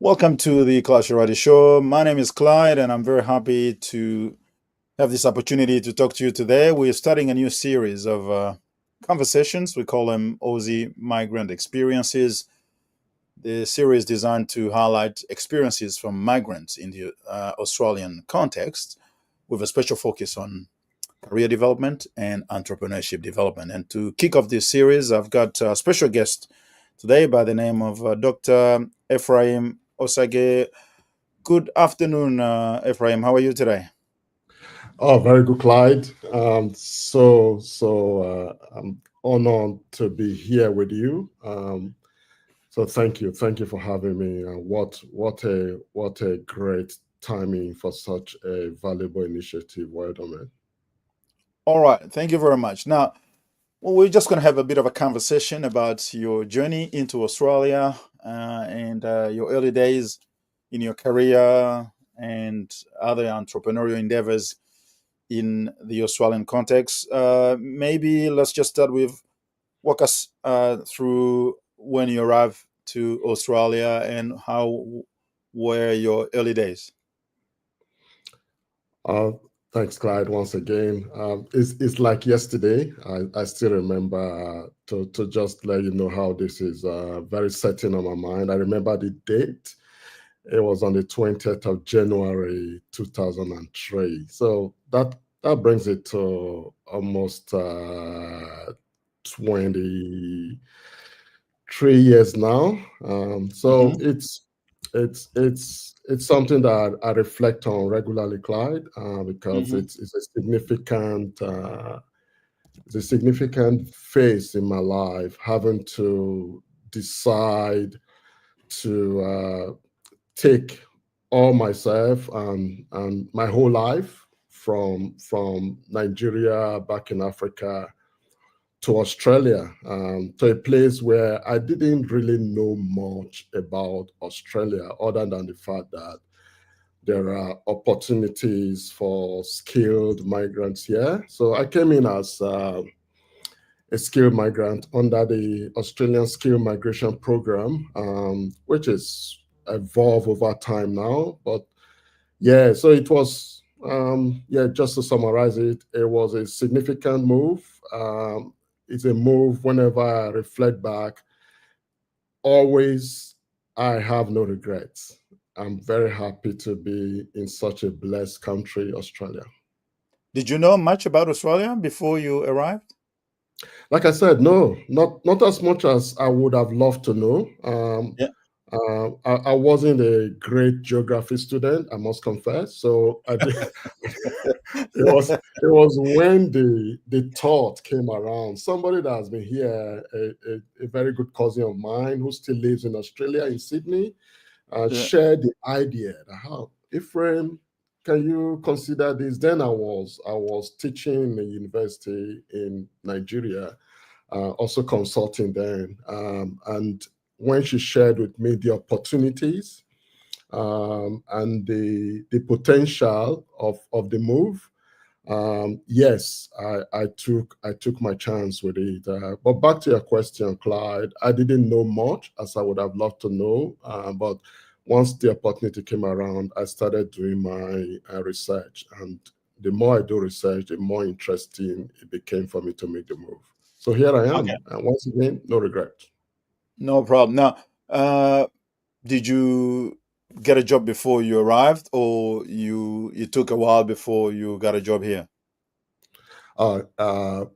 Welcome to the Clash Radio Show. My name is Clyde, and I'm very happy to have this opportunity to talk to you today. We're starting a new series of conversations. We call them Aussie Migrant Experiences. The series designed to highlight experiences from migrants in the Australian context, with a special focus on career development and entrepreneurship development. And to kick off this series, I've got a special guest today by the name of Dr. Ephraim Osage. Good afternoon, Ephraim. How are you today? Oh, very good, Clyde. I'm honored to be here with you. So thank you for having me. What a great timing for such a valuable initiative. Well done, man. All right, thank you very much. Now, we're just going to have a bit of a conversation about your journey into Australia and your early days in your career and other entrepreneurial endeavors in the Australian context. Maybe let's just start with walk us through when you arrived to Australia and how were your early days. Thanks, Clyde, once again. It's like yesterday. I still remember to just let you know how this is very certain on my mind. I remember the date. It was on the 20th of January 2003. So that brings it to almost 23 years now. So it's something that I reflect on regularly, Clyde, because it's a significant phase in my life, having to decide to take all myself and my whole life from Nigeria back in Africa to Australia, to a place where I didn't really know much about Australia, other than the fact that there are opportunities for skilled migrants here. So I came in as a skilled migrant under the Australian Skilled Migration Program, which is evolved over time now. But yeah, so it was, just to summarize it, it was a significant move. It's a move whenever I reflect back, always I have no regrets. I'm very happy to be in such a blessed country, Australia. Did you know much about Australia before you arrived? Like I said, no, not as much as I would have loved to know. Yeah. I wasn't a great geography student, I must confess. So it was when the thought came around. Somebody that has been here, a very good cousin of mine who still lives in Australia, in Sydney, shared the idea that how Ephraim, can you consider this? Then I was teaching in a university in Nigeria, also consulting then, and when she shared with me the opportunities and the potential of the move, yes, I took my chance with it. But back to your question, Clyde, I didn't know much as I would have loved to know, but once the opportunity came around, I started doing my research, and the more I do research, the more interesting it became for me to make the move. So here I am, and once again, no regret. No problem. Now, did you get a job before you arrived, or it took a while before you got a job here? Clyde,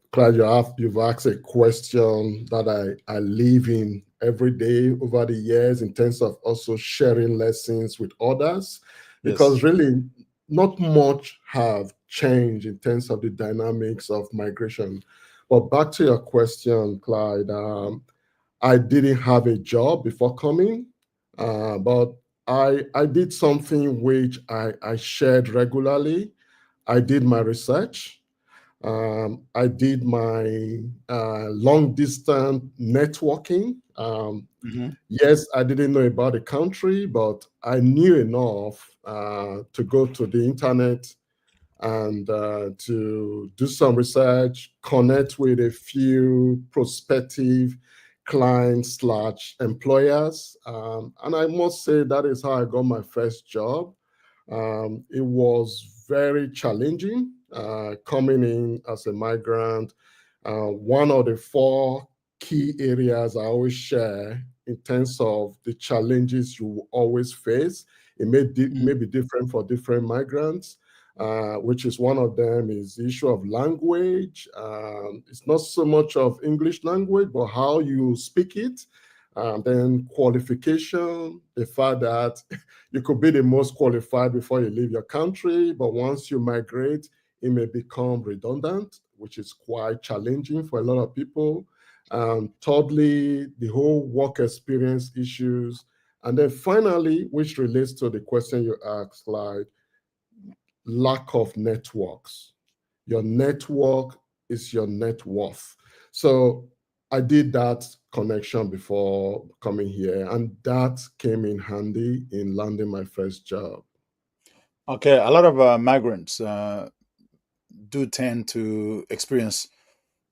you've asked a question that I live in every day over the years, in terms of also sharing lessons with others, because really not much have changed in terms of the dynamics of migration. But back to your question, Clyde, I didn't have a job before coming, but I did something which I shared regularly. I did my research. I did my long distance networking. Yes, I didn't know about the country, but I knew enough to go to the internet and to do some research, connect with a few prospective clients slash employers. And I must say that is how I got my first job. It was very challenging coming in as a migrant. One of the four key areas I always share in terms of the challenges you will always face. It may be different for different migrants, which is one of them is the issue of language. It's not so much of English language, but how you speak it. Then qualification, the fact that you could be the most qualified before you leave your country, but once you migrate, it may become redundant, which is quite challenging for a lot of people. Thirdly, the whole work experience issues. And then finally, which relates to the question you asked, like lack of networks. Your network is your net worth. So I did that connection before coming here, and that came in handy in landing my first job. Okay, a lot of migrants do tend to experience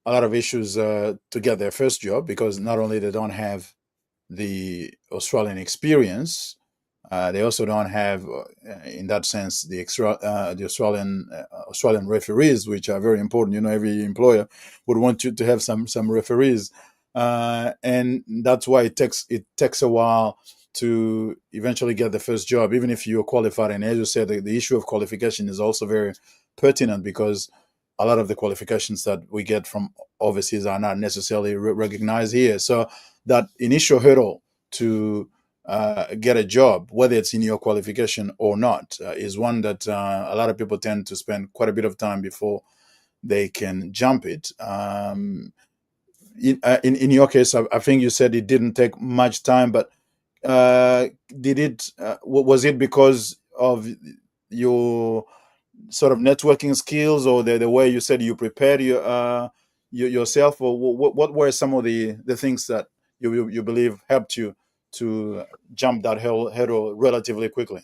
a lot of issues to get their first job because not only they don't have the Australian experience, they also don't have, in that sense, the Australian referees, which are very important. You know, every employer would want you to have some referees, and that's why it takes a while to eventually get the first job, even if you're qualified. And as you said, the issue of qualification is also very pertinent because a lot of the qualifications that we get from overseas are not necessarily recognized here. So that initial hurdle to get a job, whether it's in your qualification or not, is one that a lot of people tend to spend quite a bit of time before they can jump it. In your case, I think you said it didn't take much time, but did it? Was it because of your sort of networking skills, or the way you said you prepared yourself, or what were some of the things that you believe helped you to jump that hurdle relatively quickly?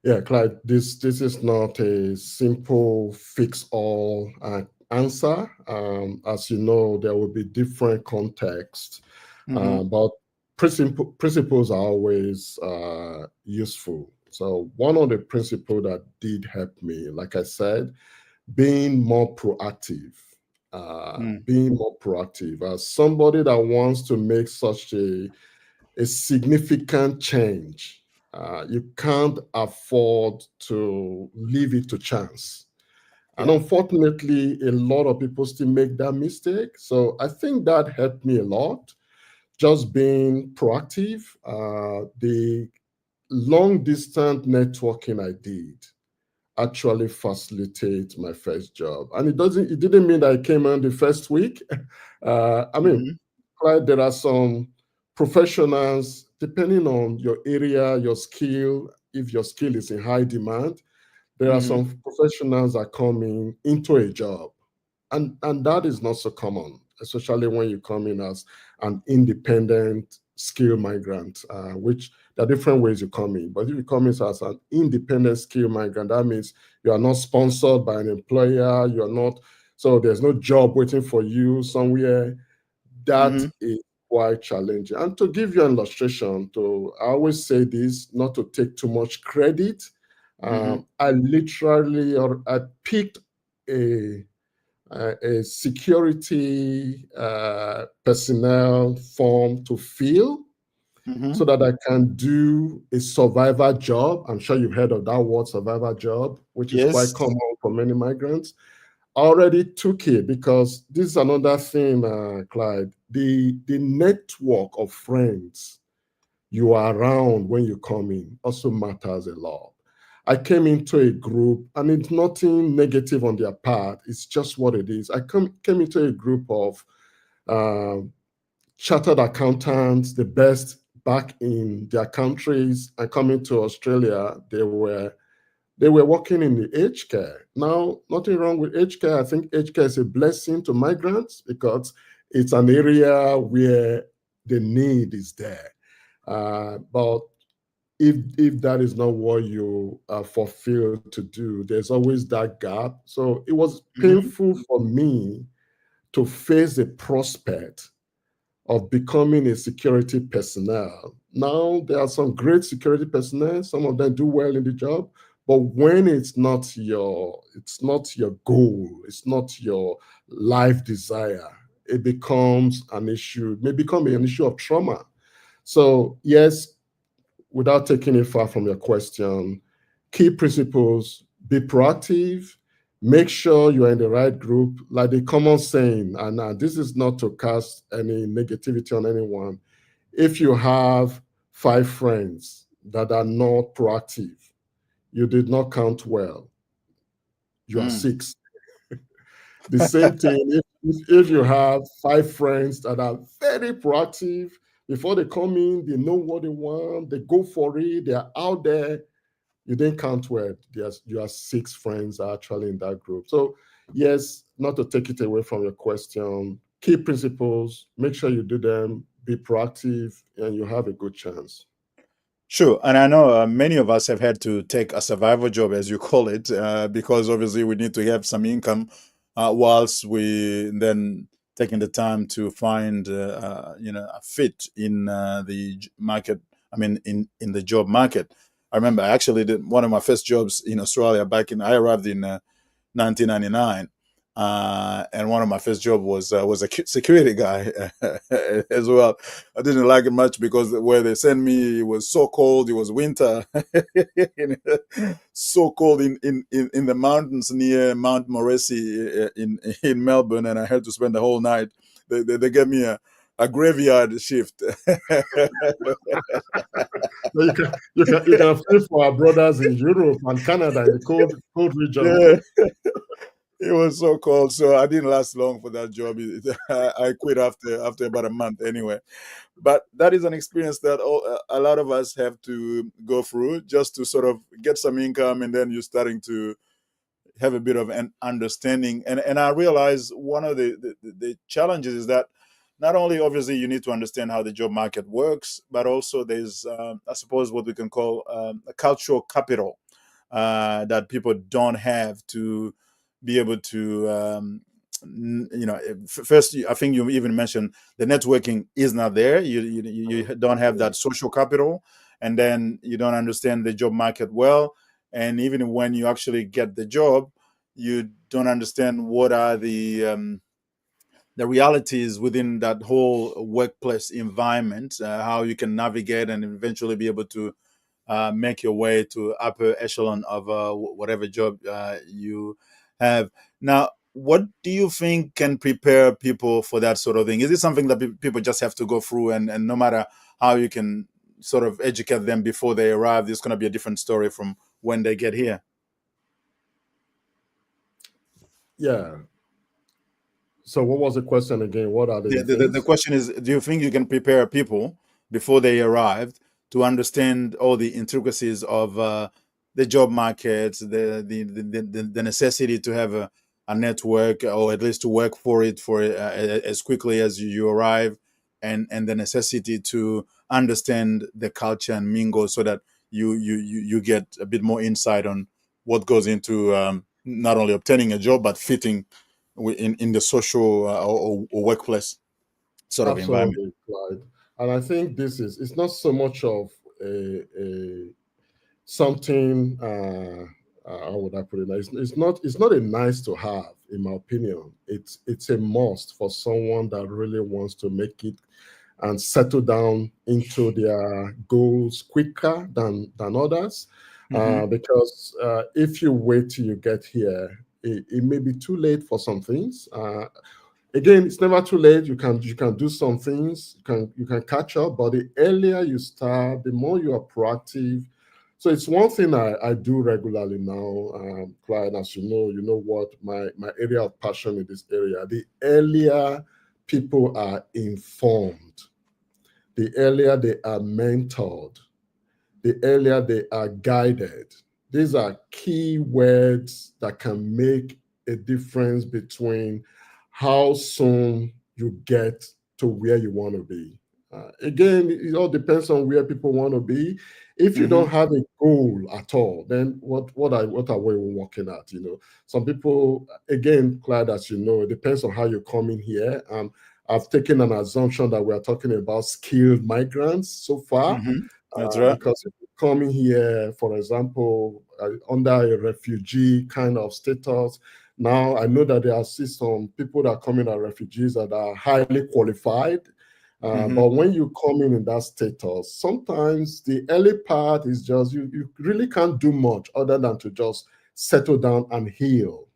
Yeah, Clyde, this is not a simple fix-all answer. As you know, there will be different contexts, Hmm. but principles are always useful. So one of the principles that did help me, like I said, being more proactive. Mm. Being more proactive. As somebody that wants to make such a significant change, you can't afford to leave it to chance. And Yeah. unfortunately, a lot of people still make that mistake. So I think that helped me a lot, just being proactive. The long distance networking I did actually facilitate my first job. And it didn't mean that I came on the first week. I mean, Hmm. right, there are some professionals, depending on your area, your skill, if your skill is in high demand, there are Hmm. some professionals that come into a job. And that is not so common, especially when you come in as an independent skill migrant, which there are different ways you come in. But if you come in as an independent skill migrant, that means you are not sponsored by an employer, you're not, so there's no job waiting for you somewhere. That Hmm. is quite challenging. And to give you an illustration, I always say this, not to take too much credit. Hmm. I literally, or I picked a a security personnel form to fill so Hmm. that I can do a survivor job. I'm sure you've heard of that word, survivor job, which is quite Yes. common for many migrants. I already took it because this is another thing, Clyde. The network of friends you are around when you come in also matters a lot. I came into a group, and it's nothing negative on their part. It's just what it is. Came into a group of uh, chartered accountants, the best back in their countries, and coming to Australia, they were working in the aged care. Now, nothing wrong with aged care. I think aged care is a blessing to migrants because it's an area where the need is there. But if that is not what you are fulfilled to do, there's always that gap. So it was Hmm. painful for me to face the prospect of becoming a security personnel. Now, there are some great security personnel. Some of them do well in the job, but when it's not your goal, it's not your life desire, it becomes an issue. It may become an issue of trauma. So, yes, without taking it far from your question, key principles: be proactive, make sure you're in the right group. Like the common saying, and this is not to cast any negativity on anyone. If you have 5 friends that are not proactive, you did not count well. You are Mm. 6. The same thing if you have 5 friends that are very proactive, before they come in, they know what they want, they go for it, they're out there. You didn't count well. You are 6 friends actually in that group. So, yes, not to take it away from your question, key principles, make sure you do them, be proactive, and you have a good chance. Sure, and I know many of us have had to take a survival job, as you call it, because obviously we need to have some income, whilst we then taking the time to find, a fit in the market. I mean, in the job market. I remember I actually did one of my first jobs in Australia I arrived in 1999. And one of my first job was a security guy as well. I didn't like it much because where they sent me it was so cold. It was winter, so cold in the mountains near Mount Morrissey in Melbourne, and I had to spend the whole night. They gave me a graveyard shift. You can feel for our brothers in Europe and Canada in the cold region. Yeah. It was so cold, so I didn't last long for that job. I quit after about a month anyway. But that is an experience that a lot of us have to go through just to sort of get some income, and then you're starting to have a bit of an understanding. And I realize one of the challenges is that not only obviously you need to understand how the job market works, but also there's I suppose what we can call a cultural capital that people don't have to be able to first I think you even mentioned the networking is not there. You don't have that social capital, and then you don't understand the job market well, and even when you actually get the job, you don't understand what are the realities within that whole workplace environment, how you can navigate and eventually be able to make your way to upper echelon of whatever job you have. Now, what do you think can prepare people for that sort of thing? Is it something that people just have to go through, and no matter how you can sort of educate them before they arrive, it's going to be a different story from when they get here? Yeah. So, what was the question again? What are the The things? question is, do you think you can prepare people before they arrived to understand all the intricacies of the job market, the necessity to have a network, or at least to work for it for as quickly as you arrive, and the necessity to understand the culture and mingle so that you get a bit more insight on what goes into not only obtaining a job but fitting in the social or workplace sort of environment. Absolutely, Clyde. And I think it's not so much of a something. How would I put it? It's not a nice to have, in my opinion. It's a must for someone that really wants to make it and settle down into their goals quicker than others. Mm-hmm. Because if you wait till you get here, it may be too late for some things. Again, it's never too late. You can do some things. You can catch up, but the earlier you start, the more you are proactive. So it's one thing I do regularly now, Clyde. As you know what my area of passion in this area. The earlier people are informed, the earlier they are mentored, the earlier they are guided. These are key words that can make a difference between how soon you get to where you want to be. Again, it all depends on where people want to be. If you Mm-hmm. don't have a goal at all, then what are we working at? Some people, again, Clyde, as you know, it depends on how you come in here. I've taken an assumption that we are talking about skilled migrants so far, That's right. because if you come in here, for example, under a refugee kind of status, now I know that there are still some people that come in as refugees that are highly qualified. But when you come in that status, sometimes the early part is just you really can't do much other than to just settle down and heal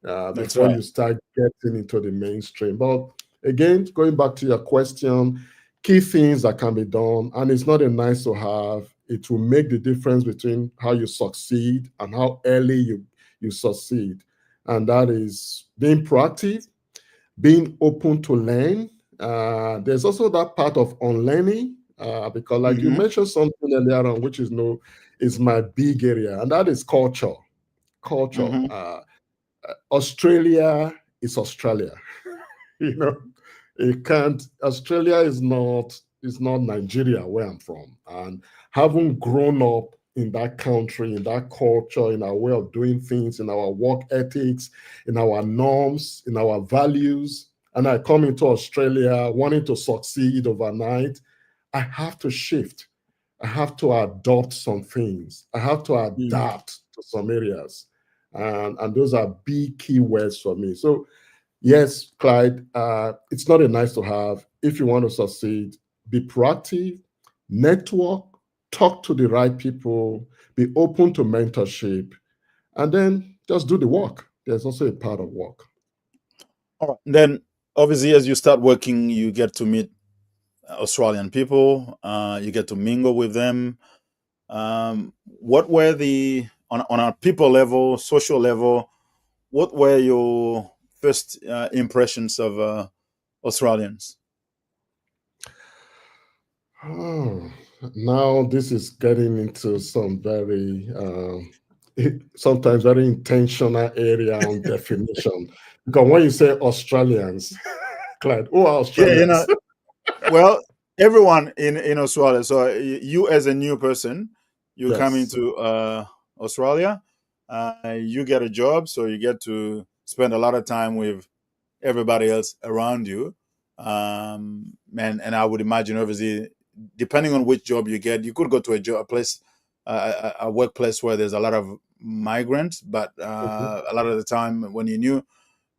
That's before right. you start getting into the mainstream. But again, going back to your question, key things that can be done, and it's not a nice to have, it will make the difference between how you succeed and how early you succeed. And that is being proactive, being open to learn. There's also that part of unlearning, because like you mentioned something earlier on, which is my big area, and that is culture. Culture. Australia is Australia. you know, it can't. Australia is not Nigeria where I'm from, and having grown up in that country, in that culture, in our way of doing things, in our work ethics, in our norms, in our values, and I come into Australia wanting to succeed overnight, I have to shift. I have to adopt some things. I have to adapt to some areas. And those are big key words for me. So, yes, Clyde, it's not a nice to have. If you want to succeed, be proactive, network, talk to the right people, be open to mentorship, and then just do the work. There's also a part of work. All right. Then, obviously, as you start working, you get to meet Australian people. You get to mingle with them. What were on a people level, social level? What were your first impressions of Australians? Oh, now this is getting into some very sometimes very intentional area on definition. Because when you say Australians, Clyde, who are Yeah, Australians? well, everyone in Australia. So you, as a new person, you come Yes. into Australia, you get a job, so you get to spend a lot of time with everybody else around you. And I would imagine, obviously, depending on which job you get, you could go to a place, a workplace where there's a lot of migrants, but Mhm. a lot of the time when you're new,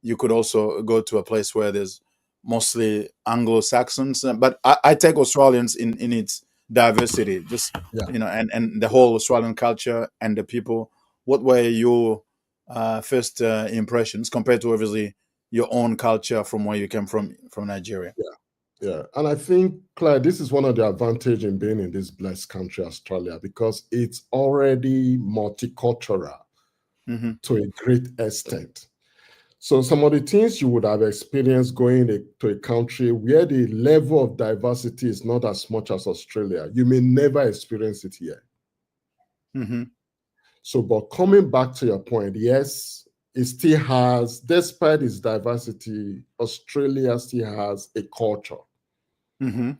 you could also go to a place where there's mostly Anglo-Saxons. But I take Australians in its diversity, just Yeah. and the whole Australian culture and the people. What were your first impressions compared to obviously your own culture from where you came from Nigeria? Yeah. Yeah. And I think, Clyde, this is one of the advantage in being in this blessed country, Australia, because it's already multicultural Mm-hmm. to a great extent. So some of the things you would have experienced going to a country where the level of diversity is not as much as Australia, you may never experience it here. Mm-hmm. So, but coming back to your point, yes, it still has, despite its diversity, Australia still has a culture. Mm-hmm.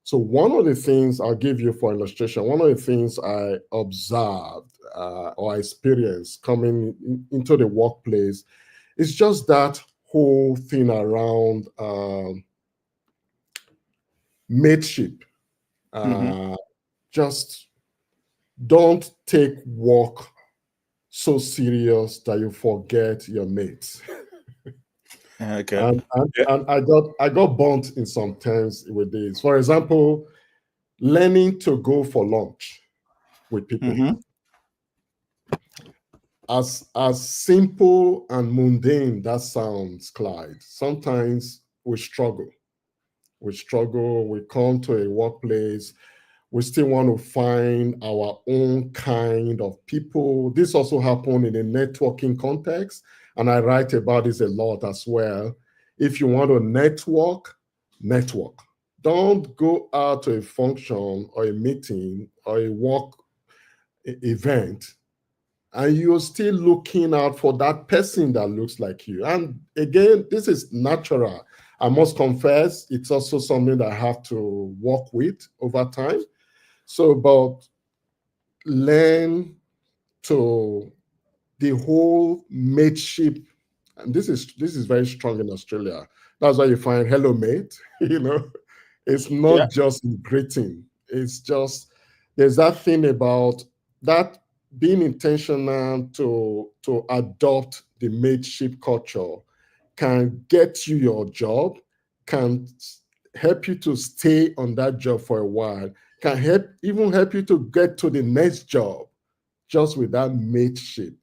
So one of the things I'll give you for illustration, one of the things I observed or experienced coming into the workplace is just that whole thing around mateship. Mm-hmm. Uh, just don't take work so serious that you forget your mates. Okay. And Yeah. I got burnt in some terms with this. For example, learning to go for lunch with people. Mm-hmm. As simple and mundane that sounds, Clyde, sometimes we struggle. We struggle, we come to a workplace, we still want to find our own kind of people. This also happened in a networking context, and I write about this a lot as well. If you want to network, network. Don't go out to a function or a meeting or a work event and you're still looking out for that person that looks like you. And again, this is natural. I must confess, it's also something that I have to work with over time. So, but learn to the whole mateship, and this is very strong in Australia. That's why you find hello mate. It's Yeah. not just in greeting. It's just there's that thing about that being intentional to adopt the mateship culture can get you your job, can help you to stay on that job for a while, can help you to get to the next job just with that mateship.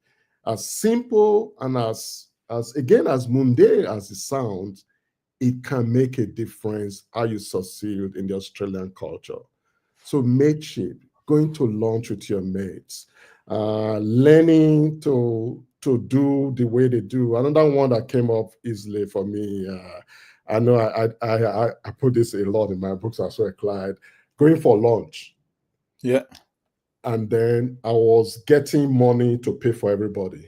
As simple and as again as mundane as it sounds, it can make a difference how you succeed in the Australian culture. So mateship, going to lunch with your mates, learning to do the way they do. Another one that came up easily for me. I know I put this a lot in my books as well, Clyde. Going for lunch, Yeah. and then I was getting money to pay for everybody.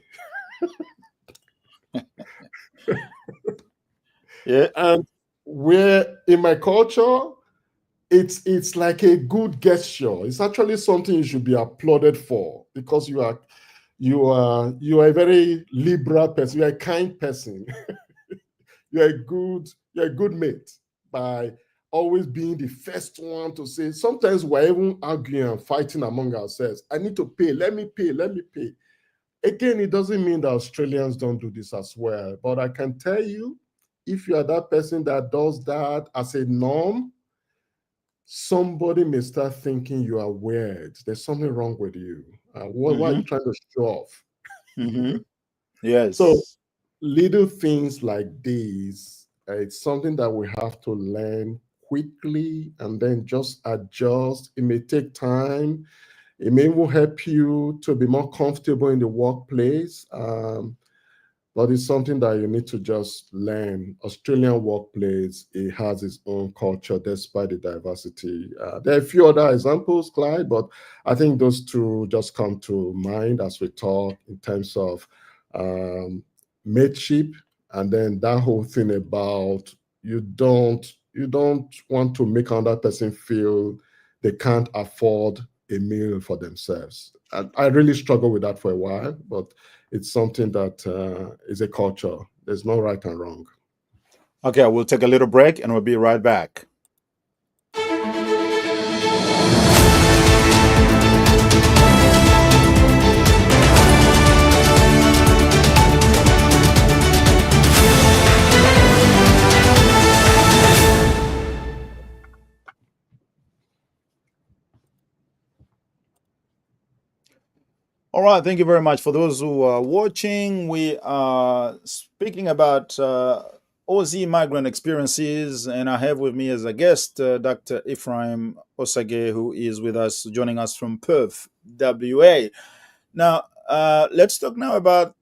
Yeah. And where in my culture, it's like a good gesture. It's actually something you should be applauded for because you are a very liberal person. You're a kind person. You're a good mate by always being the first one to say. Sometimes we're even arguing and fighting among ourselves. I need to pay. Let me pay. Let me pay. Again, it doesn't mean that Australians don't do this as well. But I can tell you, if you are that person that does that as a norm, somebody may start thinking you are weird. There's something wrong with you. Why are Mm-hmm. you trying to show off? Mm-hmm. So Yes. little things like these, it's something that we have to learn quickly and then just adjust. It may take time. It may even help you to be more comfortable in the workplace. But it's something that you need to just learn. Australian workplace, it has its own culture despite the diversity. There are a few other examples, Clyde, but I think those two just come to mind as we talk in terms of um, mateship, and then that whole thing about you don't want to make another person feel they can't afford a meal for themselves. I really struggled with that for a while, but it's something that is a culture. There's no right and wrong. Okay, we'll take a little break and we'll be right back. All right, thank you very much. For those who are watching, we are speaking about Aussie migrant experiences, and I have with me as a guest Dr. Ephraim Osage, who is with us, joining us from Perth, WA. Now, let's talk now about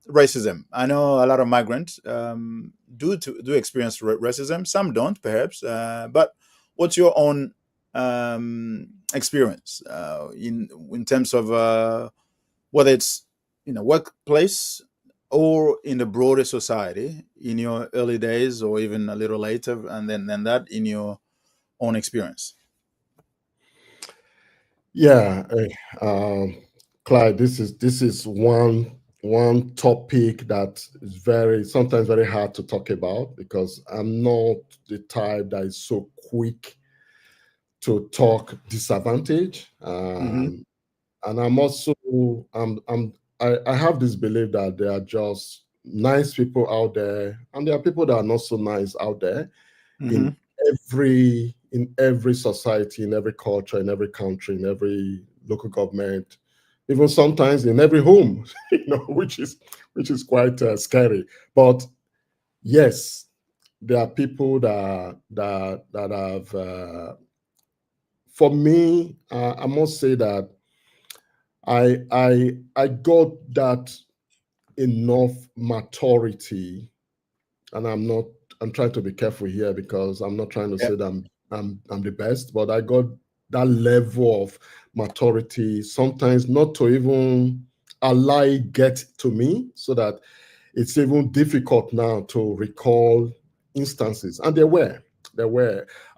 racism. I know a lot of migrants do experience racism. Some don't, perhaps. But what's your own experience in terms of whether it's in a workplace or in the broader society in your early days or even a little later, and then that in your own experience? Yeah, Clyde, this is one topic that is very sometimes very hard to talk about because I'm not the type that is so quick to talk disadvantage. Mm-hmm. And I'm also I have this belief that there are just nice people out there, and there are people that are not so nice out there Mm-hmm. in every society, in every culture, in every country, in every local government, even sometimes in every home, which is quite scary. But yes, there are people that have. For me, I must say that I got that enough maturity, and I'm trying to be careful here because I'm not trying to Yeah. say that I'm the best, but I got that level of maturity sometimes not to even allow it get to me so that it's even difficult now to recall instances. And there were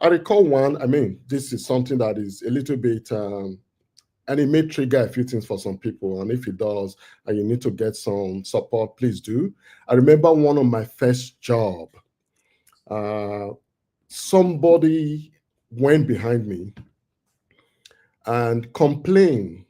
I recall one. I mean, this is something that is a little bit and it may trigger a few things for some people. And if it does, and you need to get some support, please do. I remember one of my first job. uh, somebody went behind me and complained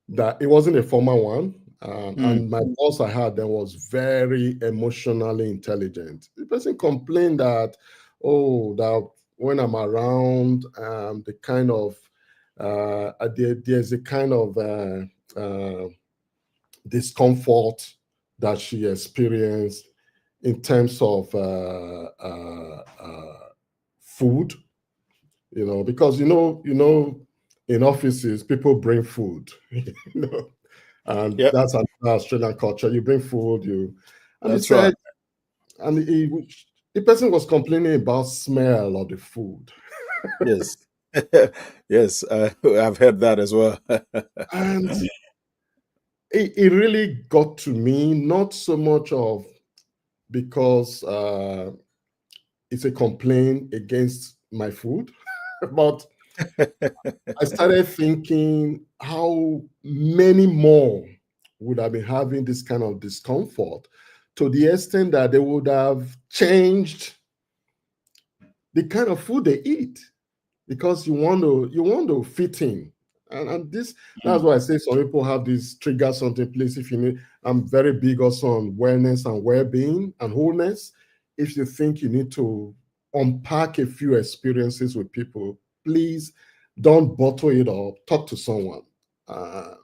that it wasn't a formal one. Mm. And my boss I had then was very emotionally intelligent. The person complained that, oh, that when I'm around, the kind of there's a kind of discomfort that she experienced in terms of food, because in offices people bring food, you know, and Yep, that's an Australian culture. You bring food, and he that's right. said, and the person was complaining about smell of the food, Yes. Yes, I've heard that as well. and it really got to me. Not so much of because it's a complaint against my food, but I started thinking how many more would have been having this kind of discomfort to the extent that they would have changed the kind of food they eat because you want to fit in. And that's Mm. why I say some people have this trigger something place. If you need, I'm very big also on wellness and well-being and wholeness. If you think you need to unpack a few experiences with people, please don't bottle it up. Talk to someone,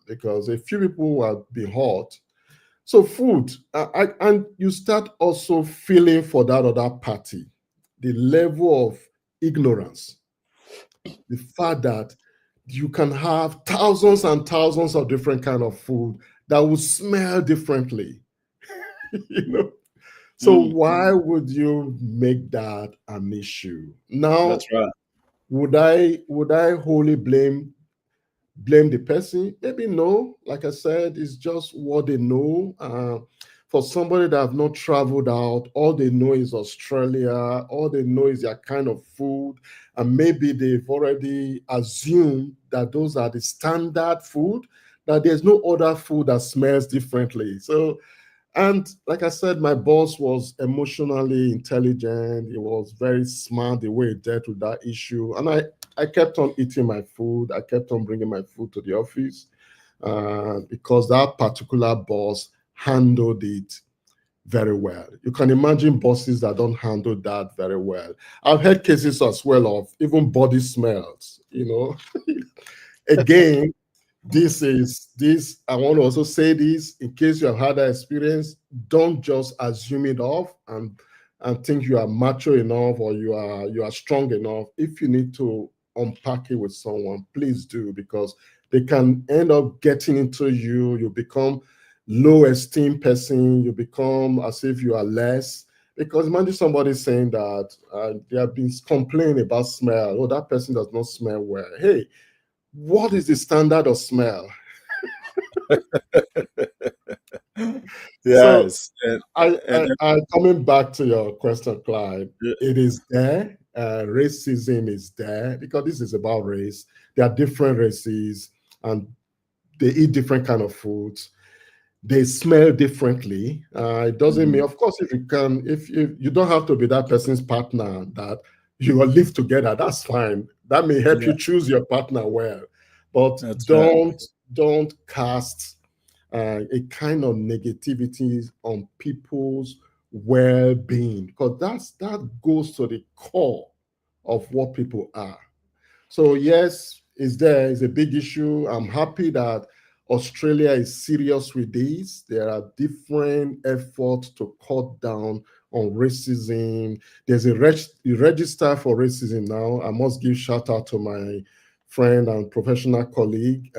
because a few people have been hurt. So food, and you start also feeling for that other party, the level of ignorance, the fact that you can have thousands and thousands of different kind of food that will smell differently. you know so Mm. why would you make that an issue now? That's right. Would I wholly blame the person? Maybe no. Like I said, it's just what they know. For somebody that have not traveled out, all they know is Australia. All they know is their kind of food, and maybe they've already assumed that those are the standard food. That there's no other food that smells differently. So, and like I said, my boss was emotionally intelligent. He was very smart the way he dealt with that issue. And I kept on eating my food. I kept on bringing my food to the office because that particular boss handled it very well. You can imagine bosses that don't handle that very well. I've had cases as well of even body smells. Again, this I want to also say this in case you have had that experience. Don't just assume it off and think you are macho enough or you are strong enough. If you need to unpack it with someone, please do, because they can end up getting into you become low esteem person, you become as if you are less. Because imagine somebody saying that they have been complaining about smell. Oh, that person does not smell well. Hey, what is the standard of smell? So Yes. I coming back to your question, Clyde. Yeah. It is there. Racism is there because this is about race. There are different races and they eat different kind of foods. They smell differently. It doesn't mean, Mhm. of course, if you don't have to be that person's partner that you will live together. That's fine. That may help Yeah, you choose your partner well, but that's right. don't cast a kind of negativity on people's well-being because that goes to the core of what people are. So yes, is there is a big issue. I'm happy that Australia is serious with this. There are different efforts to cut down on racism. There's a register for racism now. I must give shout out to my friend and professional colleague.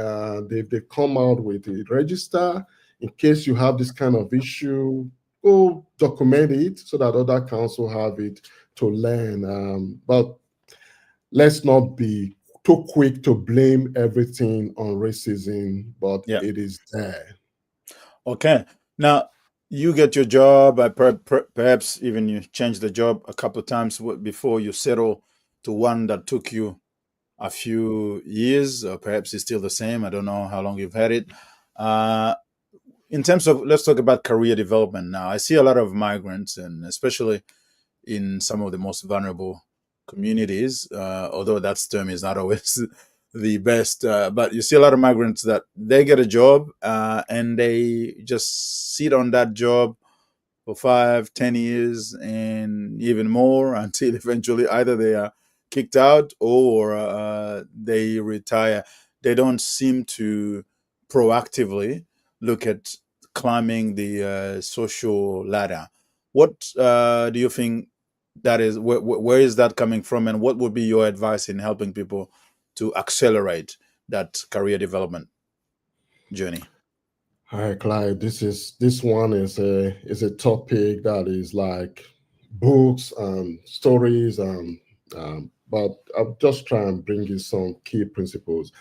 They've come out with a register in case you have this kind of issue. Go document it so that other council have it to learn. But let's not be too quick to blame everything on racism, but Yeah. it is there. Okay. Now, you get your job, perhaps even you change the job a couple of times before you settle to one that took you a few years, or perhaps it's still the same. I don't know how long you've had it. Uh, in terms of, let's talk about career development now. I see a lot of migrants, and especially in some of the most vulnerable communities, although that term is not always the best. But you see a lot of migrants that they get a job and they just sit on that job for 5, 10 years and even more until eventually either they are kicked out or they retire. They don't seem to proactively look at climbing the social ladder. What do you think that is? Where is that coming from, and what would be your advice in helping people to accelerate that career development journey? Hi, Clyde. This one is a topic that is like books and stories, and but I'll just try and bring you some key principles.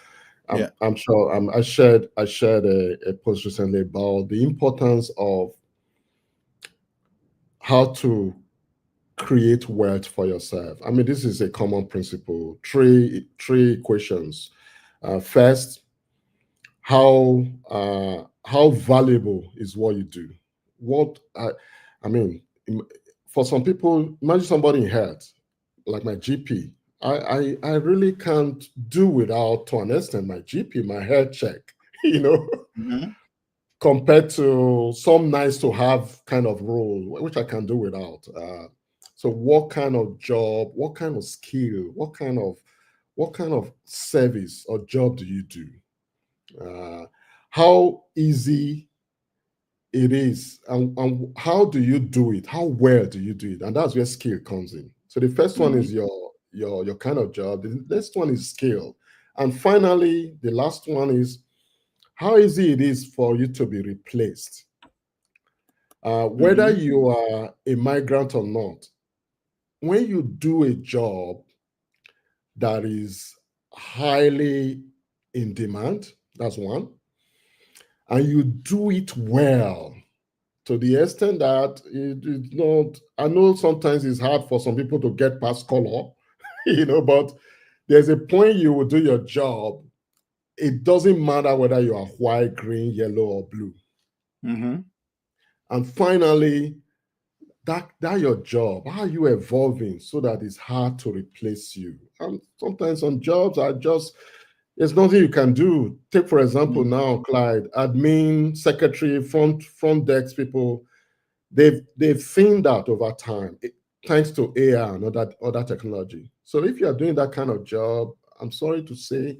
Yeah. I'm sure I shared a post recently about the importance of how to create wealth for yourself. I mean, this is a common principle. Three equations. First, how valuable is what you do? What I mean, for some people, imagine somebody in health, like my GP. I really can't do without, to an extent, my GP, my health check, you know, Hmm. compared to some nice to have kind of role, which I can do without. So what kind of job, what kind of skill, what kind of service or job do you do? Uh, how easy it is, and how do you do it? How well do you do it? And that's where skill comes in. So the first one Hmm. is your kind of job. The next one is skill. And finally, the last one is how easy it is for you to be replaced. Whether Hmm. you are a migrant or not, when you do a job that is highly in demand, that's one, and you do it well to the extent that it's not, I know sometimes it's hard for some people to get past color, but there's a point you will do your job. It doesn't matter whether you are white, green, yellow, or blue. Hmm. And finally, that your job, how are you evolving so that it's hard to replace you? And sometimes some jobs are just, there's nothing you can do. Take for example now, Clyde, admin, secretary, front desk people, they've thinned out over time, thanks to AI and other technology. So if you are doing that kind of job, I'm sorry to say.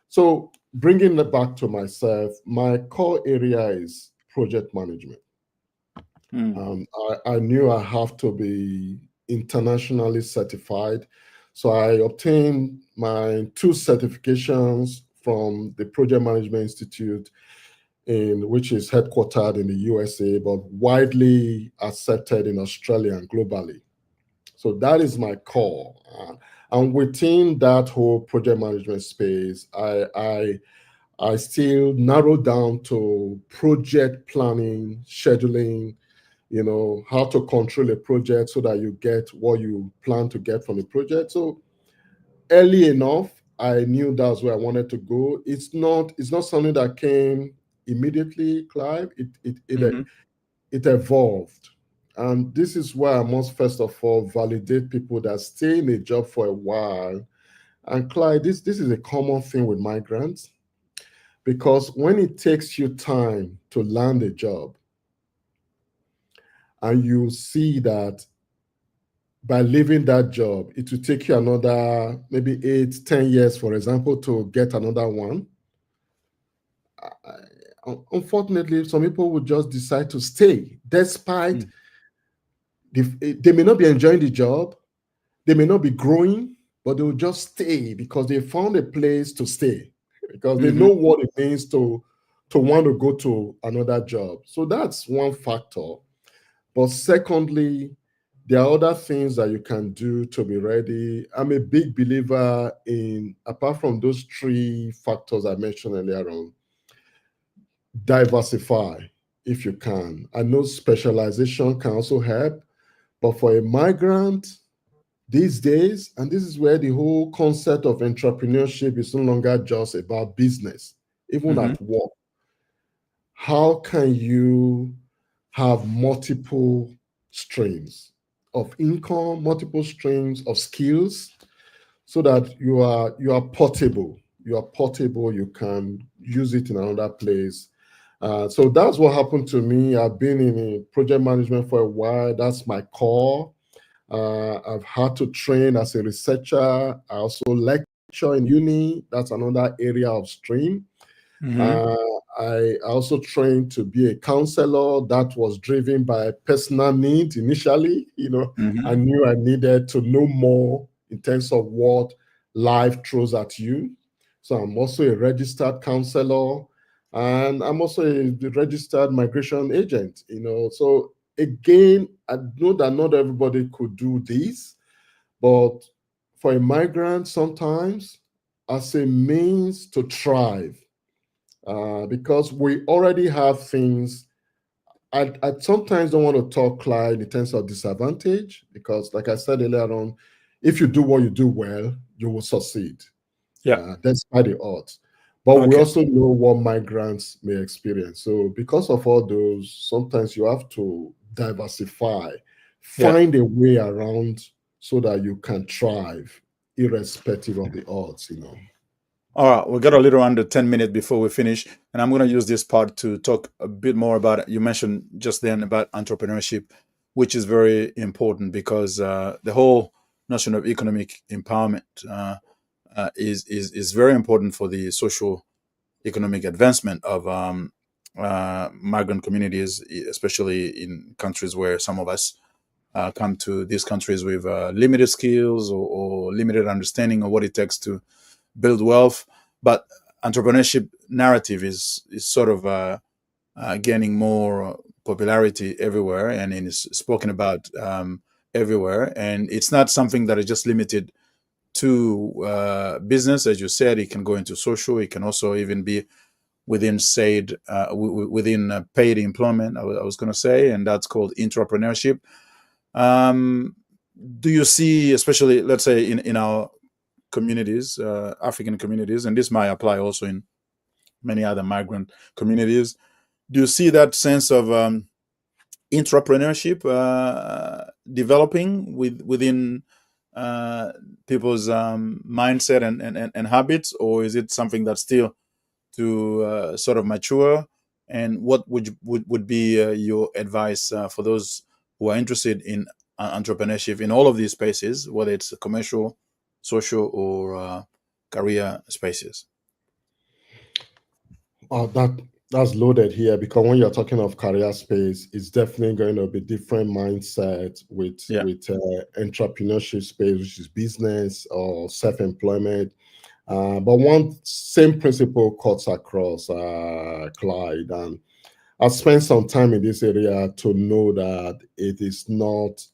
So bringing it back to myself, my core area is project management. Mm. I knew I have to be internationally certified. So I obtained my two certifications from the Project Management Institute, which is headquartered in the USA, but widely accepted in Australia and globally. So that is my core. And within that whole project management space, I still narrow down to project planning, scheduling, how to control a project so that you get what you plan to get from the project. So early enough, I knew that's where I wanted to go. It's not something that came immediately, Clive. Hmm. It evolved. And this is why I must first of all validate people that stay in a job for a while. And Clyde, this is a common thing with migrants, because when it takes you time to land a job and you see that by leaving that job, it will take you another maybe 8, 10 years, for example, to get another one. Unfortunately, some people would just decide to stay despite they may not be enjoying the job, they may not be growing, but they will just stay because they found a place to stay, because they Hmm. know what it means to want to go to another job. So that's one factor. But secondly, there are other things that you can do to be ready. I'm a big believer in, apart from those three factors I mentioned earlier on, diversify if you can. I know specialization can also help, but for a migrant these days, and this is where the whole concept of entrepreneurship is no longer just about business, even Hmm. at work. how can you have multiple streams of income, multiple streams of skills, so that you are portable. You are portable. You can use it in another place. So that's what happened to me. I've been in project management for a while. That's my core. I've had to train as a researcher. I also lecture in uni. That's another area of stream. Mm-hmm. Uh, I also trained to be a counselor. That was driven by personal need initially. I Mm-hmm. knew I needed to know more in terms of what life throws at you. So I'm also a registered counselor, and I'm also a registered migration agent. So again, I know that not everybody could do this, but for a migrant, sometimes as a means to thrive, because we already have things. I sometimes don't want to talk Clyde in terms of disadvantage, because, like I said earlier on, if you do what you do well, you will succeed, Yeah. despite the odds. But we Okay. also know what migrants may experience. So, because of all those, sometimes you have to diversify, Yeah. find a way around so that you can thrive irrespective of the odds. All right, we got a little under 10 minutes before we finish, and I'm going to use this part to talk a bit more about it. You mentioned just then about entrepreneurship, which is very important because the whole notion of economic empowerment is very important for the social economic advancement of migrant communities, especially in countries where some of us come to these countries with limited skills or limited understanding of what it takes to build wealth. But entrepreneurship narrative is sort of gaining more popularity everywhere, and it is spoken about everywhere. And it's not something that is just limited to business, as you said. It can go into social. It can also even be within within paid employment. I was going to say, and that's called entrepreneurship. Um, do you see, especially let's say in our communities, African communities, and this might apply also in many other migrant communities. Do you see that sense of entrepreneurship developing within uh, people's mindset and habits, or is it something that's still to sort of mature? And what would be your advice for those who are interested in entrepreneurship in all of these spaces, whether it's commercial, social, or career spaces? That's loaded here, because when you're talking of career space, it's definitely going to be different mindset with Yeah. entrepreneurship space, which is business or self-employment. But one same principle cuts across, Clyde, and I've spent some time in this area to know that it's not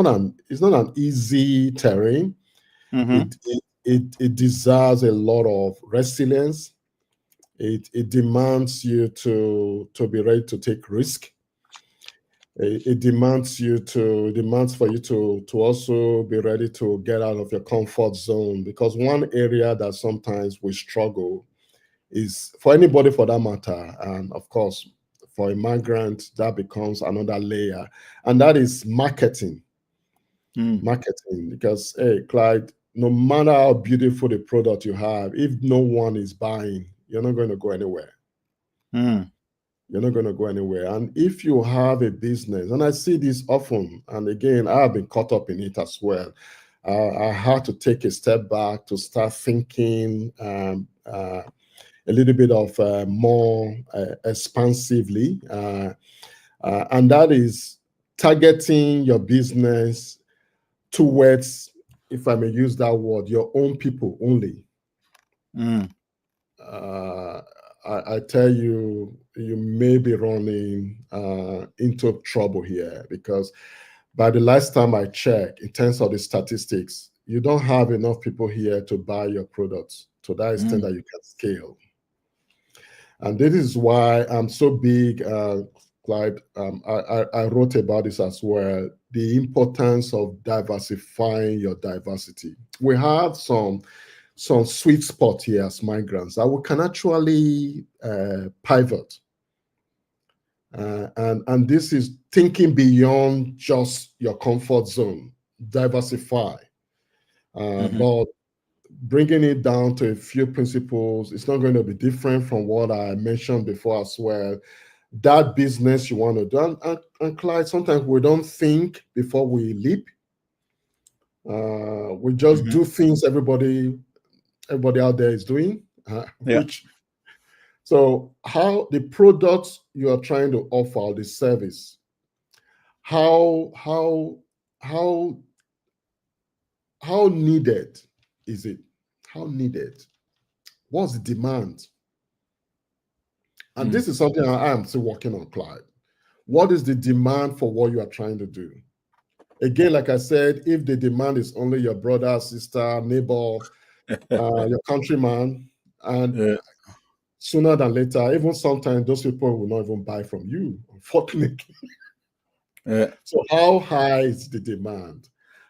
an easy terrain. Mm-hmm. It deserves a lot of resilience. It demands you to be ready to take risk. It demands for you to also be ready to get out of your comfort zone, because one area that sometimes we struggle is, for anybody for that matter, and of course for a migrant, that becomes another layer, and that is marketing. Mm. Marketing, because, hey, Clyde, no matter how beautiful the product you have, if no one is buying, you're not going to go anywhere. Mm. You're not going to go anywhere. And if you have a business, and I see this often, and again, I have been caught up in it as well. I had to take a step back to start thinking a little bit of more expansively, and that is targeting your business towards, if I may use that word, your own people only. Mm. uh, I tell you, you may be running into trouble here, because by the last time I checked, in terms of the statistics, you don't have enough people here to buy your products to that extent Mm. that you can scale. And this is why I'm so big, Clyde. I wrote about this as well, the importance of diversifying your diversity. We have some sweet spot here as migrants that we can actually pivot. And this is thinking beyond just your comfort zone, diversify. But bringing it down to a few principles, it's not going to be different from what I mentioned before as well. That business you want to do, and Clyde, sometimes we don't think before we leap. We just do things everybody out there is doing, Yeah. which so how the products you are trying to offer, or the service, how how how how needed is it? How needed? What's the demand? And this is something I am still working on, Clyde. What is the demand for what you are trying to do? Again, like I said, if the demand is only your brother, sister, neighbor, your countryman, and Yeah. sooner than later, even sometimes those people will not even buy from you, unfortunately. Yeah. So how high is the demand?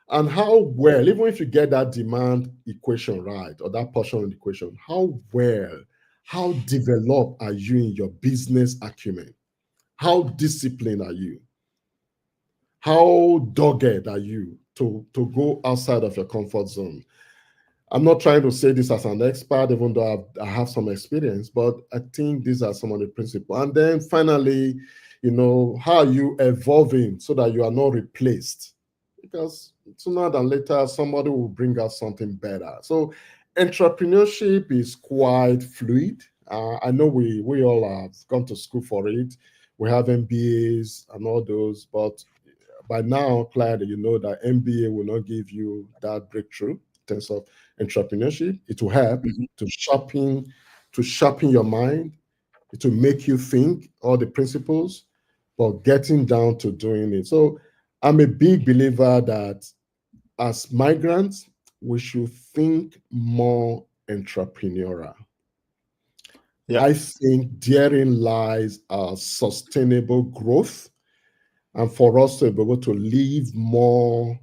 And how well, even if you get that demand equation right, or that portion of the equation, how well, how developed are you in your business acumen? How disciplined are you? How dogged are you to go outside of your comfort zone? I'm not trying to say this as an expert, even though I have some experience, but I think these are some of the principles. And then finally, how are you evolving so that you are not replaced? Because sooner than later, somebody will bring us something better. So entrepreneurship is quite fluid. I know we all have gone to school for it. We have MBAs and all those, but by now, Clyde, you know that MBA will not give you that breakthrough in terms of entrepreneurship. It will help to sharpen your mind. It will make you think all the principles, but getting down to doing it. So I'm a big believer that as migrants, we should think more entrepreneurial. Yeah. I think therein lies our sustainable growth, and for us to be able to leave more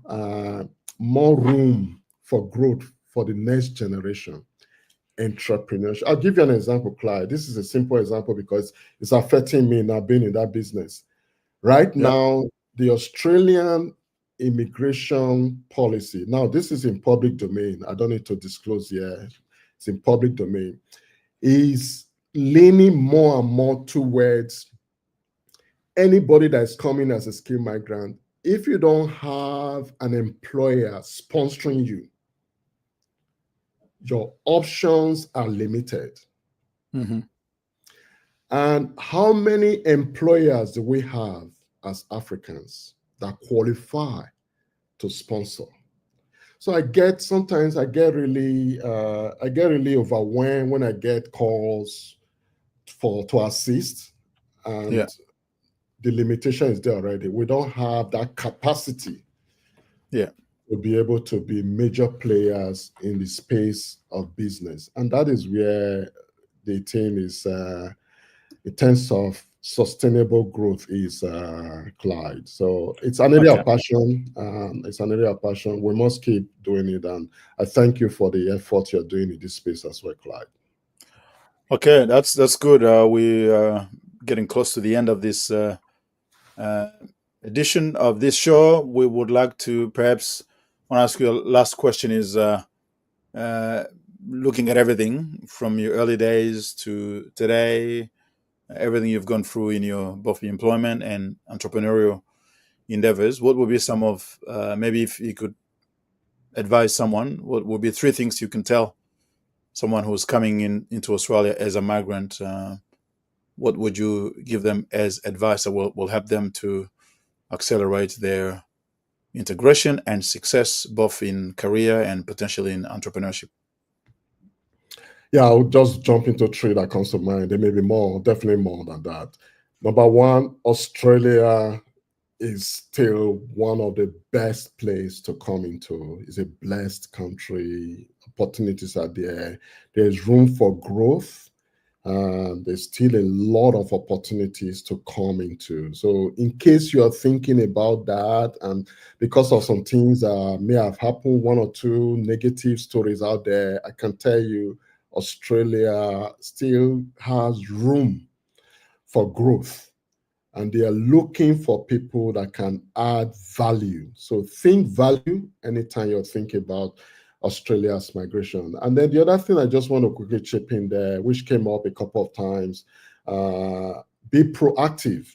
room for growth for the next generation. Entrepreneurship. I'll give you an example, Clyde. This is a simple example because it's affecting me now being in that business. Right Yeah. now, the Australian immigration policy, now this is in public domain. I don't need to disclose here. It's in public domain. Is leaning more and more towards anybody that's coming as a skilled migrant. If you don't have an employer sponsoring you, your options are limited. Mm-hmm. And how many employers do we have as Africans that qualify to sponsor? So sometimes I get really overwhelmed when I get calls to assist, Yeah. and the limitation is there already. We don't have that capacity Yeah. to be able to be major players in the space of business. And that is where the thing is, in terms of sustainable growth, is Clyde. So it's an area Okay. of passion. It's an area of passion. We must keep doing it. And I thank you for the effort you're doing in this space as well, Clyde. Okay. That's good. We getting close to the end of this uh, edition of this show. We would like to perhaps want to ask you a last question. Is uh, looking at everything from your early days to today, everything you've gone through in your both your employment and entrepreneurial endeavors, what would be some of maybe if you could advise someone, what would be three things you can tell someone who's coming into Australia as a migrant? What would you give them as advice that will help them to accelerate their integration and success, both in career and potentially in entrepreneurship? Yeah, I'll just jump into three that comes to mind. There may be more, definitely more than that. Number one, Australia is still one of the best place to come into. It's a blessed country. Opportunities are there. There's room for growth. There's still a lot of opportunities to come into. So, in case you are thinking about that, and because of some things that may have happened, one or two negative stories out there, I can tell you Australia still has room for growth. and they are looking for people that can add value. So think value anytime you're thinking about Australia's migration. And then the other thing I just want to quickly chip in there, which came up a couple of times, be proactive.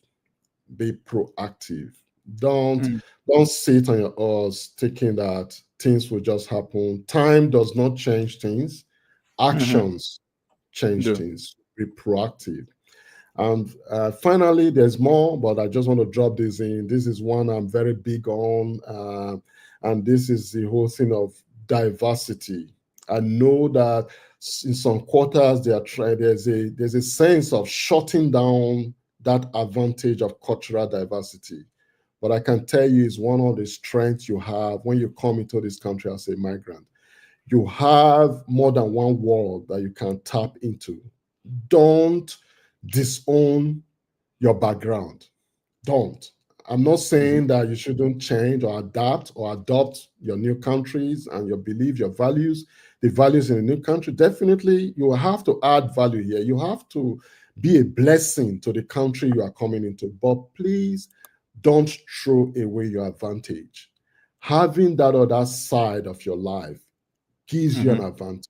Be proactive. Don't Mm. don't sit on your oars thinking that things will just happen. Time does not change things. Mm-hmm. Actions change Do. things. Be proactive. And finally, there's more, but I just want to drop this in. This is one I'm very big on, and this is the whole thing of diversity. I know that in some quarters they are trying. There's a sense of shutting down that advantage of cultural diversity. But I can tell you, it's one of the strengths you have when you come into this country as a migrant. You have more than one world that you can tap into. Don't disown your background. Don't. I'm not Mm-hmm. saying that you shouldn't change or adapt or adopt your new countries and your belief, your values, the values in a new country. Definitely, you have to add value here. You have to be a blessing to the country you are coming into. But please don't throw away your advantage. Having that other side of your life gives you an Mm-hmm. advantage.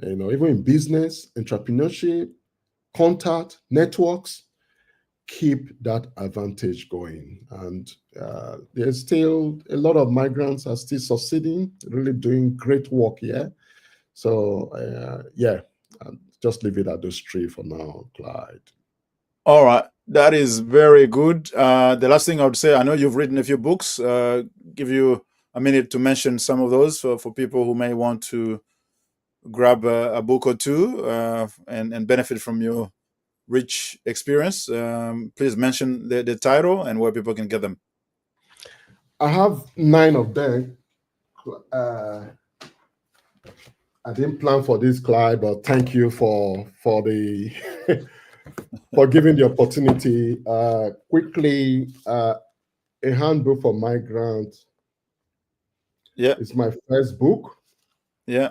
Even in business, entrepreneurship, contact, networks, keep that advantage going. And there's still a lot of migrants are still succeeding, really doing great work here. So, yeah, I'll just leave it at those three for now, Clyde. All right. That is very good. The last thing I would say, I know you've written a few books. Give you a minute to mention some of those for people who may want to grab a book or two and benefit from your rich experience. Please mention the title and where people can get them. I have 9 of them. Uh, I didn't plan for this, Clyde, but thank you for the for giving the opportunity. Quickly, a handbook for migrants Yeah. is my first book. Yeah.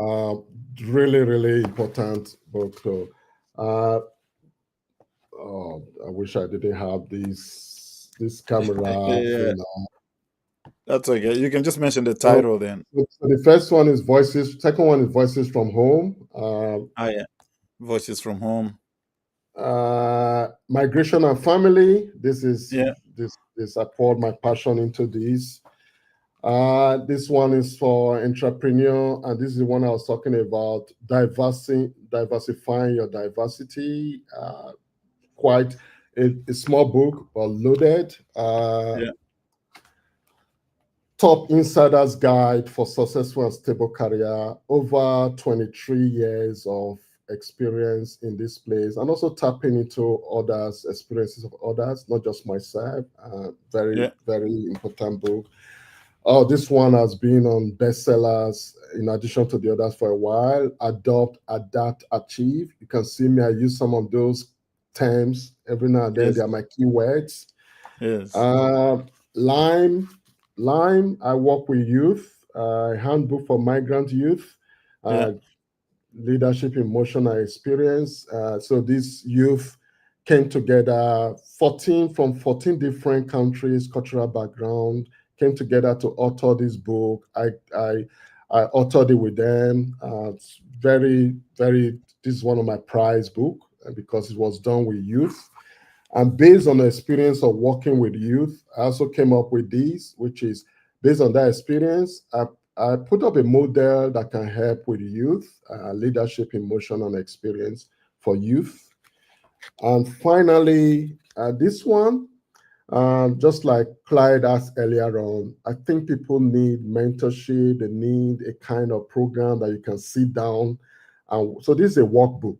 Uh, Really, really important book. So, uh, oh, I wish I didn't have this camera Yeah. thing on. That's okay. You can just mention the So, title then. so the first one is Voices. Second one is Voices from Home. Ah, yeah. Voices from Home. Migration and Family. Yeah. This I poured my passion into this. This one is for entrepreneur, and this is the one I was talking about, diversifying your diversity. Quite a small book, but loaded. Yeah. Top Insider's Guide for Successful and Stable Career, over 23 years of experience in this place, and also tapping into others, experiences of others, not just myself. Very, Yeah. very important book. Oh, this one has been on bestsellers in addition to the others for a while. Adopt, adapt, achieve. You can see me, I use some of those terms every now and then. They Yes. are my keywords. Yes. Uh, Lime, Lime, I work with youth, handbook for migrant youth, Yeah. uh, leadership, emotional experience. So these youth came together, 14 from 14 different countries, cultural background, came together to author this book. I authored it with them. It's very, very, this is one of my prize book because it was done with youth. And based on the experience of working with youth, I also came up with these, which is based on that experience. I put up a model that can help with youth, leadership, emotion, and experience for youth. And finally, this one, just like Clyde asked earlier on, I think people need mentorship. They need a kind of program that you can sit down. And so this is a workbook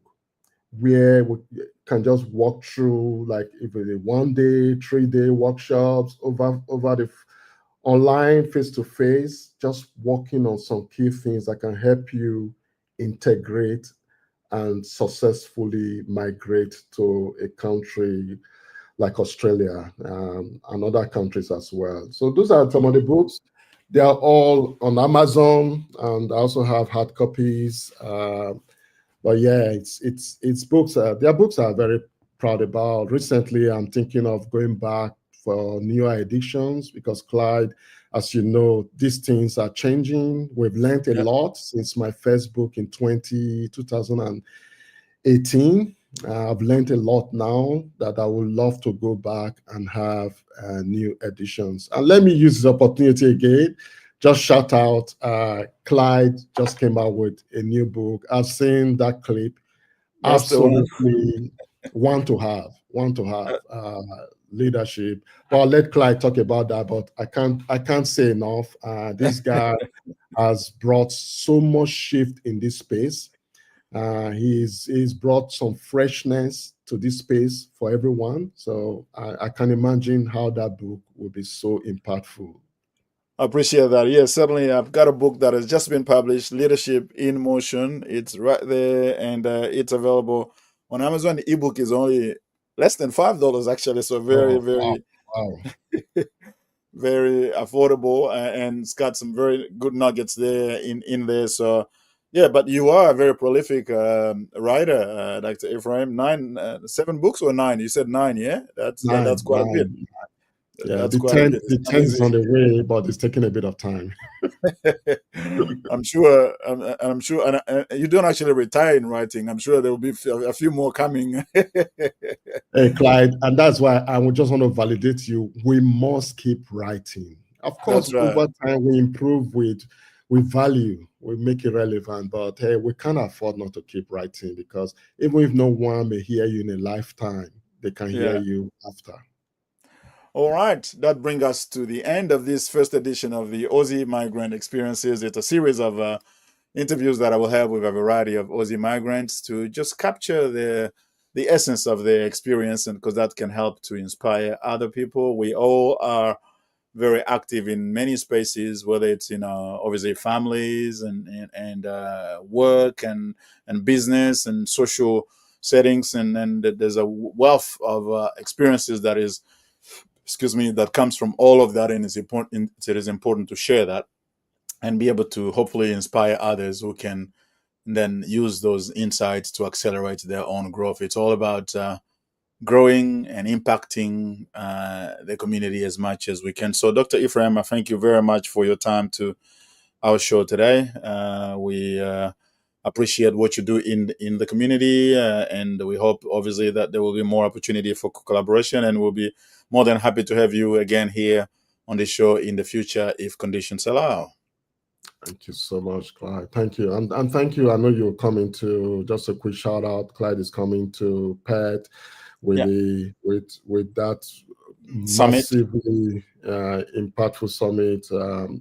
where we can just walk through, like if it's a 1 day, 3 day workshops over the online, face to face, just working on some key things that can help you integrate and successfully migrate to a country like Australia, and other countries as well. So those are some of the books. They are all on Amazon, and I also have hard copies. But yeah, it's books. Their books are very proud about. Recently, I'm thinking of going back for newer editions because Clyde, as you know, these things are changing. We've learned a Yeah. lot since my first book in 2018. I've learned a lot now that I would love to go back and have new editions. And let me use this opportunity again. Just shout out, Clyde just came out with a new book. I've seen that clip. That's the one. Absolutely want to have leadership. But I'll let Clyde talk about that. But I can't say enough. This guy has brought so much shift in this space. He's brought some freshness to this space for everyone. So I can imagine how that book will be so impactful. I appreciate that. Yes, certainly. I've got a book that has just been published, Leadership in Motion. It's right there, and it's available on Amazon. The ebook is only less than $5, actually. So very, Oh, wow. very, Wow. very affordable, and it's got some very good nuggets there in there. So, yeah. But you are a very prolific writer, Dr. Ephraim. 7 books or 9? You said 9, yeah. That's Nine, quite a bit. nine. Yeah, That's the quite a tenth, bit. It's the not tenth is easy. on the way, but it's taking a bit of time. I'm sure, I'm sure, and you don't actually retire in writing. I'm sure there will be a few more coming. Hey, Clyde, and that's why I would just want to validate you. We must keep writing. Of That's course, right. over time we improve with value, we make it relevant, but hey, we can't afford not to keep writing because even if no one may hear you in a lifetime, they can hear Yeah. you after. All right. That brings us to the end of this first edition of the Aussie Migrant Experiences. It's a series of interviews that I will have with a variety of Aussie migrants to just capture the essence of their experience, and because that can help to inspire other people. We all are very active in many spaces, whether it's in obviously families and work and business and social settings, and there's a wealth of experiences that is, excuse me, that comes from all of that, and it is important to share that and be able to hopefully inspire others who can then use those insights to accelerate their own growth. It's all about growing and impacting the community as much as we can. So, Dr. Ephraim, I thank you very much for your time to our show today. We appreciate what you do in the community, and we hope, obviously, that there will be more opportunity for collaboration, and we'll be more than happy to have you again here on the show in the future if conditions allow. Thank you so much, Clyde. Thank you. And thank you. I know you're coming to, just a quick shout out. Clyde is coming to PET with Yeah, that summit. massively impactful summit.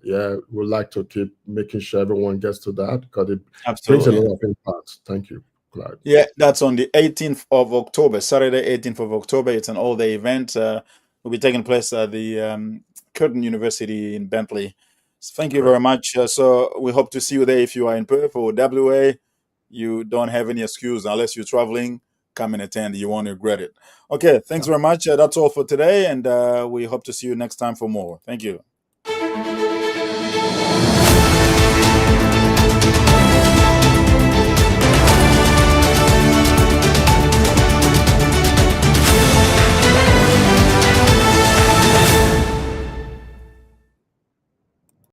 Yeah, we'd like to keep making sure everyone gets to that because it brings a Absolutely. lot of impact. Thank you, Clyde. Yeah, that's on the 18th of October, Saturday, 18th of October. It's an all-day event. Will be taking place at the Curtin University in Bentley. So thank you Great. very much. So we hope to see you there if you are in Perth or WA. You don't have any excuse unless you're traveling. Come and attend. You won't regret it. Okay, thanks Yeah. very much. That's all for today, and we hope to see you next time for more. Thank you.